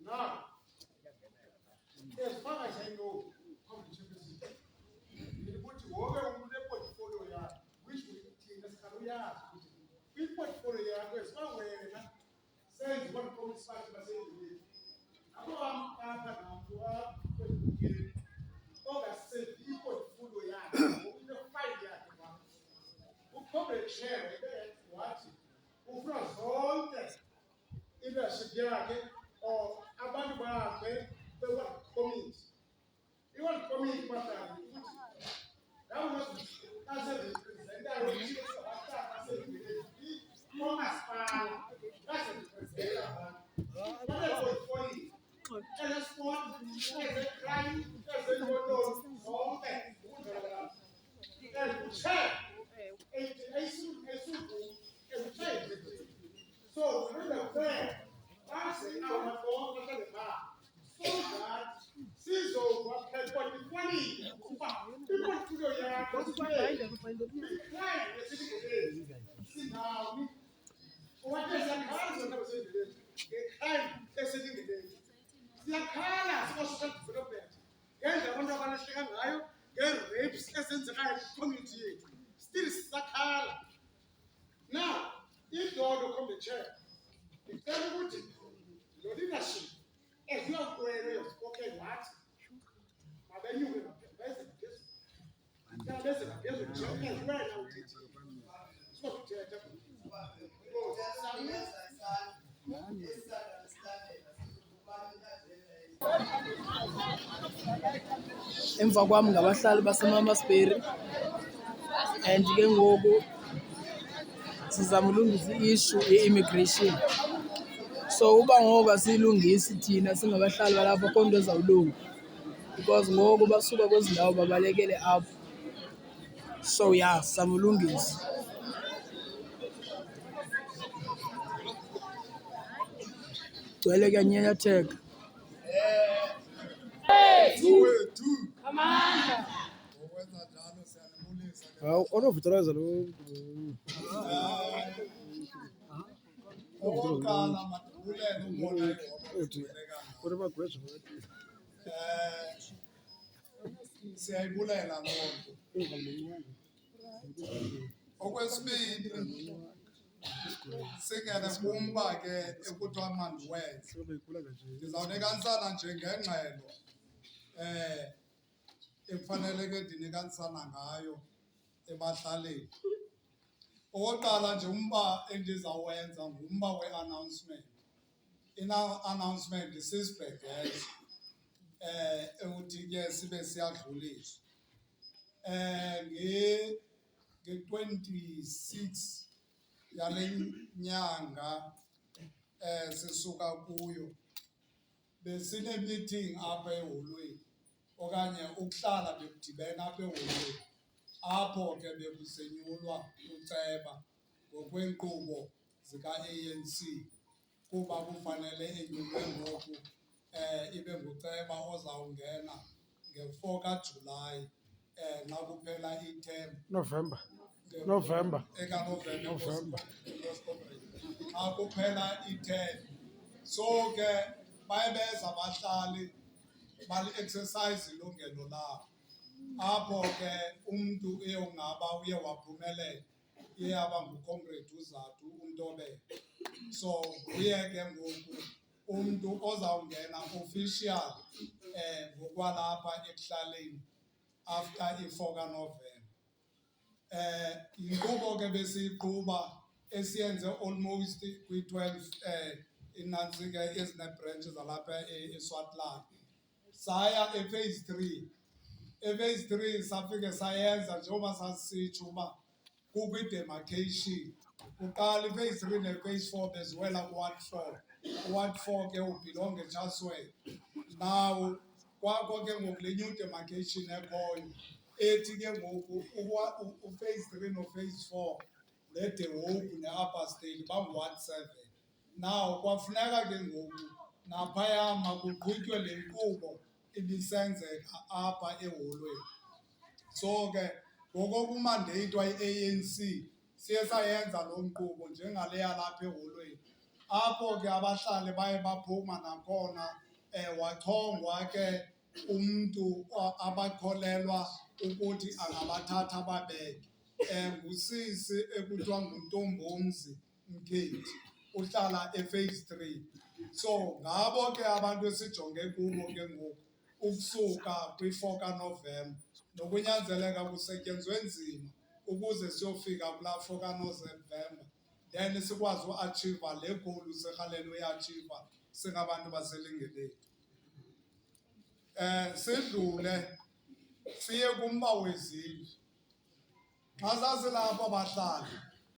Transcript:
Now, as far as I know, portfolio which we portfolio as well where says what comes back to say portfolio ukhombe chair wathi ufuna zonke leadership yakhe or abantu bakhe bewa committee iwon committee batala ukuthi lawo aserepresenta ukuthi aserepresenta umasipala aserepresenta abantu portfolio sport crime zonke chair so remember there, that's our goal so that season people see now what is the siyakhala sikosha development ngendlela abantu abalahleka ngayo nge-rapes ezenzekayo community yethu still sisakhala now idodo come the chair ngicela ukuthi lo leadership eziyokwenza yokukhokhe wathi mabenyuke bese bese wena uthi sokuthetha emva kwami ngabahlali baseMamasbury and ke ngoku sizama ulungisa i-issue ye-immigration. So uba ngoku asiyilungisi thina singabahlali balapha khona into ezawulunga because ngoku basuka kwezi ndawo babalekele apho. So yeah, sizama ulungisa. Gcwele kuyanyenyatheka. Onovutelaza lo okokuqala madubulele umbona siyayibulela lonto. Okwesibili singene kumba ke ekuthiwa mandiwenze ndizawunikanisana nje ngengxelo ekufaneleke ndinikanisana ngayo ebahlaleni. Okokuqala nje umba endizawenza ngumba we-announcement. Announcement sisibhedlele ekuthi ke sibe siyadluliswa nge-26 yale nyanga sisuka kuyo besine-meeting apha eholweni okanye ukuhlala bekudibene apha eholweni apho ke bekusenyulwa uceba ngokweenkqubo zika-ANC kuba kufanele enyulwe ngoku ibe nguceba ozawungena nge-4 kaJulayi xa kuphela i-term November. Xa kuphela i-term. So ke bayebeza abahlali bali-exercise ilungelo labo apho ke umntu eyongaba uye waphumelela iye yaba nguComrade uZathu uMtobela. So uye ke ngoku umntu ozawungena official ngokwalapha ekuhlaleni after i-4 kaNovember. Yinkqubo ke besiyiqhuba esiyenze almost kwi-12 inantsi ke ezine-branches zalapha eSwartland. Saya ephase 3. Ephase 3 safike sayenza njengoba sasitsho uba kukwi-demarcation. Kuqala iphase 3 nephase 4 beziwela ku-Ward 4. U-Ward 4 ke ubhilonge eChartwell. Now kwakho ke ngoku le new demarcation ekhoyo ethi ke ngoku uphase 3 nophase 4 le-De Hoop ne-Upper State bangu-Ward 7. Now kwafuneka ke ngoku naphaya makuqhutywe le nkqubo ibisenzeka apha eholweni. So ke ngokokumandeyithwa yi-ANC siye sayenza loo nkqubo njengale yalapha eholweni apho ke abahlali baye baphuma nakhona wachongwa ke umntu abakholelwa ukuthi angabathatha ababeke ngusisi ekuthiwa nguNtombomzi Mkhethi uhlala ephase 3. So ngabo ke abantu esijonge kubo ke ngoku ukusuka kwi-4 kaNovemba nokunyanzeleka kusetyenzwe nzima ukuze siyofika kulaa 4 kaNovemba, then sikwazi uachieva le goal sirhalela uyachieva singabantu baselingeleni. Sidlule siye kumba wezindlu. Xa sasilapho abahlali